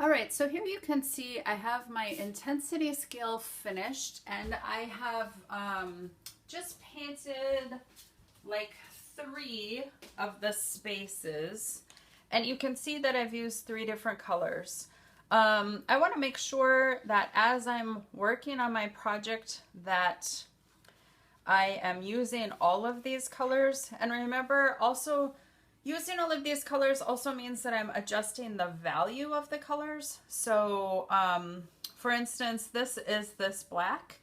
All right, so here you can see I have my intensity scale finished, and I have just painted like 3 of the spaces, and you can see that I've used 3 different colors. I want to make sure that as I'm working on my project that I am using all of these colors, and remember also using all of these colors also means that I'm adjusting the value of the colors. So for instance, this is this black,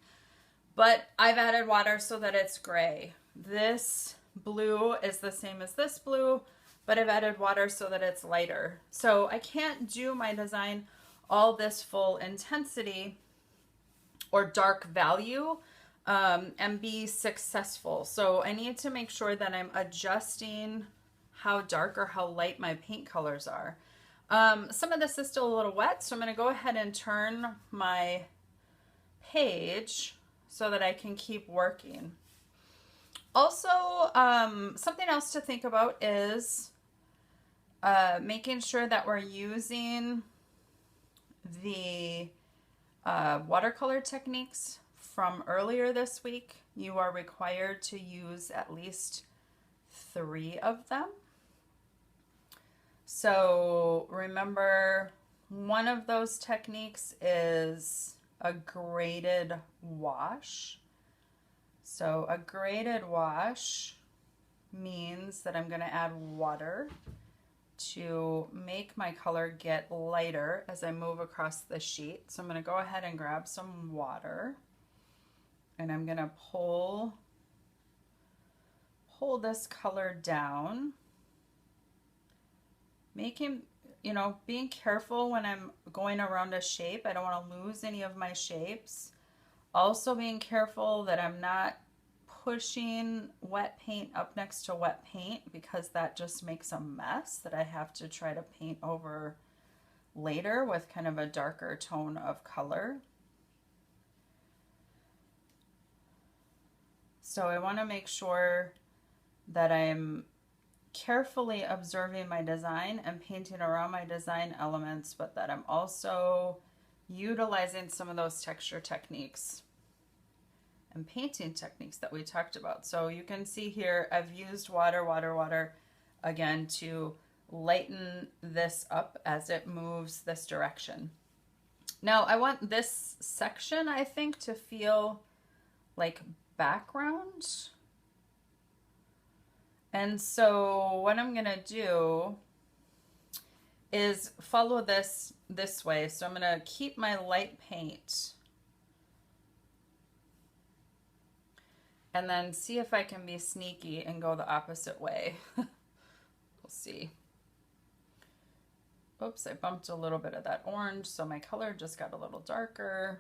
but I've added water so that it's gray. This blue is the same as this blue, but I've added water so that it's lighter. So I can't do my design all this full intensity or dark value and be successful. So I need to make sure that I'm adjusting how dark or how light my paint colors are. Some of this is still a little wet, so I'm going to go ahead and turn my page so that I can keep working. Also, something else to think about is making sure that we're using the watercolor techniques from earlier this week. You are required to use at least 3 of them. So remember, one of those techniques is a graded wash. So a graded wash means that I'm going to add water to make my color get lighter as I move across the sheet. So I'm going to go ahead and grab some water, and I'm going to pull this color down, making, being careful when I'm going around a shape. I don't want to lose any of my shapes. Also being careful that I'm not pushing wet paint up next to wet paint, because that just makes a mess that I have to try to paint over later with kind of a darker tone of color. So I want to make sure that I'm carefully observing my design and painting around my design elements, but that I'm also utilizing some of those texture techniques and painting techniques that we talked about. So you can see here I've used water again to lighten this up as it moves this direction. Now I want this section, I think, to feel like background. And so what I'm gonna do is follow this way. So I'm gonna keep my light paint and then see if I can be sneaky and go the opposite way. We'll see. Oops, I bumped a little bit of that orange, so my color just got a little darker.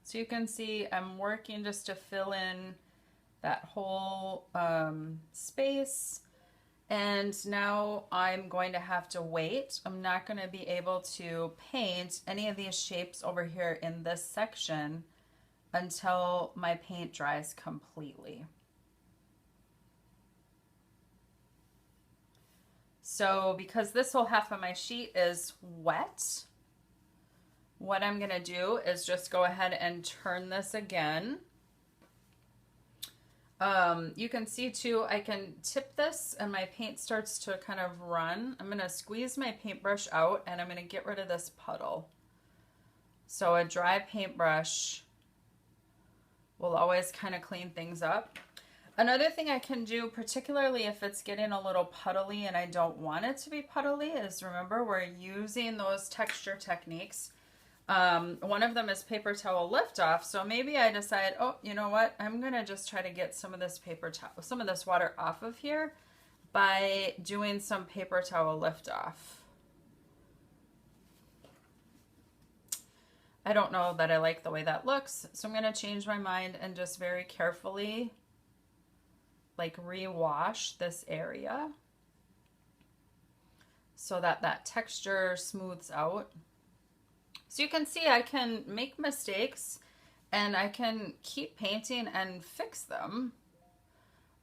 So you can see I'm working just to fill in that whole space. And now I'm going to have to wait. I'm not going to be able to paint any of these shapes over here in this section until my paint dries completely. So because this whole half of my sheet is wet, what I'm going to do is just go ahead and turn this again. You can see too, I can tip this and my paint starts to kind of run. I'm going to squeeze my paintbrush out and I'm going to get rid of this puddle. So a dry paintbrush will always kind of clean things up. Another thing I can do, particularly if it's getting a little puddly and I don't want it to be puddly, is remember we're using those texture techniques. One of them is paper towel lift off. So maybe I decide, oh, you know what? I'm going to just try to get some of this some of this water off of here by doing some paper towel lift off. I don't know that I like the way that looks, so I'm going to change my mind and just very carefully like rewash this area so that that texture smooths out. So you can see I can make mistakes and I can keep painting and fix them,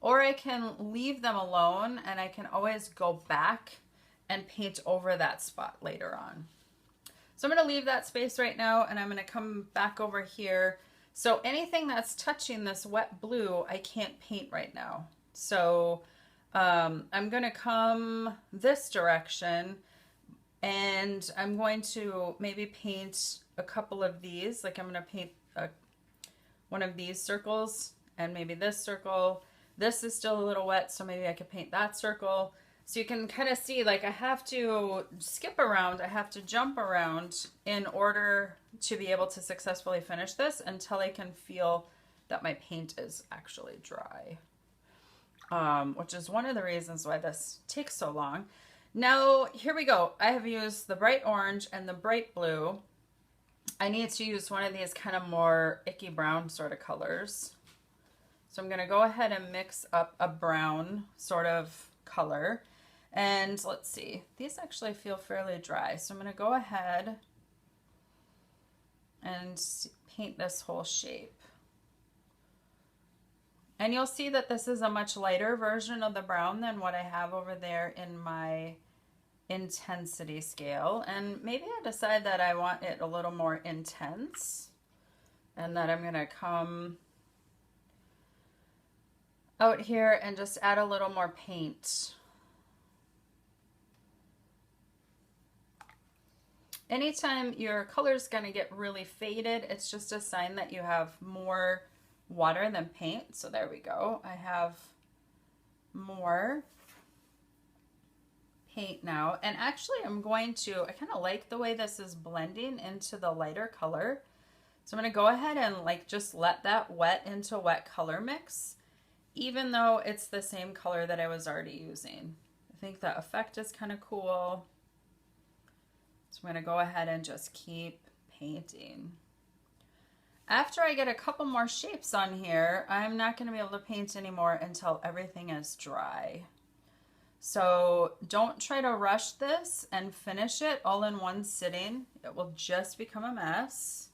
or I can leave them alone and I can always go back and paint over that spot later on. So I'm going to leave that space right now and I'm going to come back over here. So anything that's touching this wet blue, I can't paint right now. So I'm going to come this direction and I'm going to maybe paint a couple of these. Like I'm going to paint one of these circles and maybe this circle. This is still a little wet, so maybe I could paint that circle. So you can kind of see, like, I have to skip around, I have to jump around in order to be able to successfully finish this until I can feel that my paint is actually dry. Which is one of the reasons why this takes so long. Now, here we go. I have used the bright orange and the bright blue. I need to use one of these kind of more icky brown sort of colors. So I'm going to go ahead and mix up a brown sort of color. And let's see, these actually feel fairly dry. So I'm going to go ahead and paint this whole shape. And you'll see that this is a much lighter version of the brown than what I have over there in my intensity scale. And maybe I decide that I want it a little more intense and that I'm going to come out here and just add a little more paint. Anytime your color is going to get really faded, it's just a sign that you have more water than paint. So there we go. I have more paint now. And actually I'm going to, I kind of like the way this is blending into the lighter color. So I'm going to go ahead and like just let that wet into wet color mix, even though it's the same color that I was already using. I think the effect is kind of cool. So I'm going to go ahead and just keep painting. After I get a couple more shapes on here, I'm not going to be able to paint anymore until everything is dry. So don't try to rush this and finish it all in one sitting. It will just become a mess.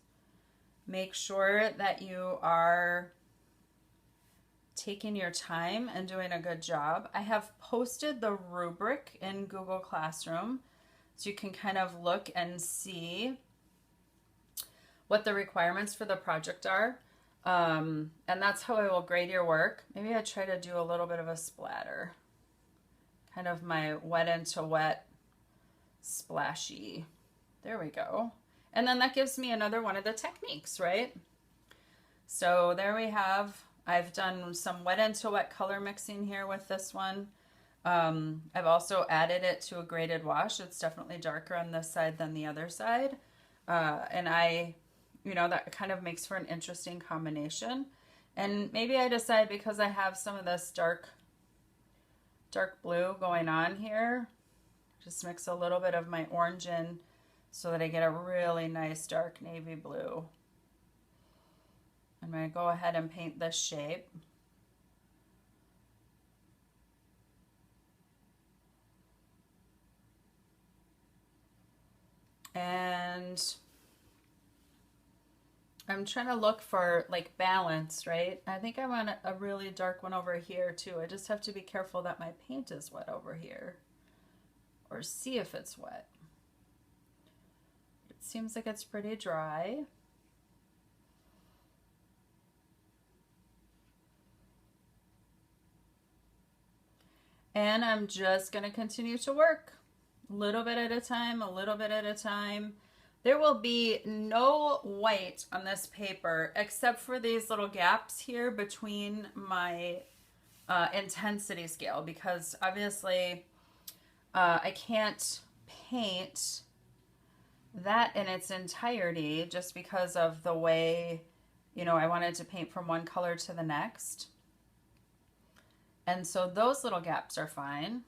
Make sure that you are taking your time and doing a good job. I have posted the rubric in Google Classroom so you can kind of look and see what the requirements for the project are. And that's how I will grade your work. Maybe I try to do a little bit of a splatter. Kind of my wet into wet splashy. There we go. And then that gives me another one of the techniques, right? So there we have, I've done some wet into wet color mixing here with this one. I've also added it to a graded wash. It's definitely darker on this side than the other side. And you know, that kind of makes for an interesting combination. And maybe I decide, because I have some of this dark blue going on here, just mix a little bit of my orange in so that I get a really nice dark navy blue. I'm going to go ahead and paint this shape. And I'm trying to look for like balance, right? I think I want a really dark one over here too. I just have to be careful that my paint is wet over here, or see if it's wet. It seems like it's pretty dry. And I'm just going to continue to work a little bit at a time, a little bit at a time. There will be no white on this paper except for these little gaps here between my intensity scale, because obviously I can't paint that in its entirety just because of the way, you know, I wanted to paint from one color to the next. And so those little gaps are fine,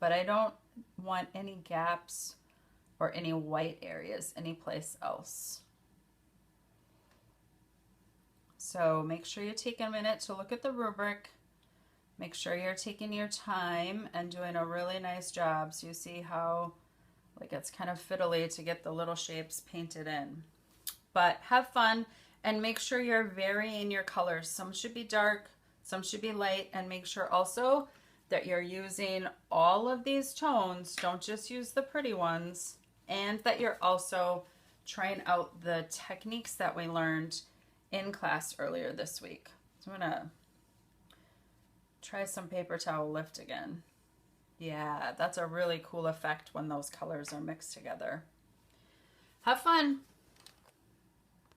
but I don't want any gaps or any white areas anyplace else. So make sure you take a minute to look at the rubric. Make sure you're taking your time and doing a really nice job so you see how Like it's kind of fiddly to get the little shapes painted in. But have fun and make sure you're varying your colors. Some should be dark, some should be light, and make sure also that you're using all of these tones. Don't just use the pretty ones, and that you're also trying out the techniques that we learned in class earlier this week. So I'm gonna try some paper towel lift again. Yeah, that's a really cool effect when those colors are mixed together. Have fun.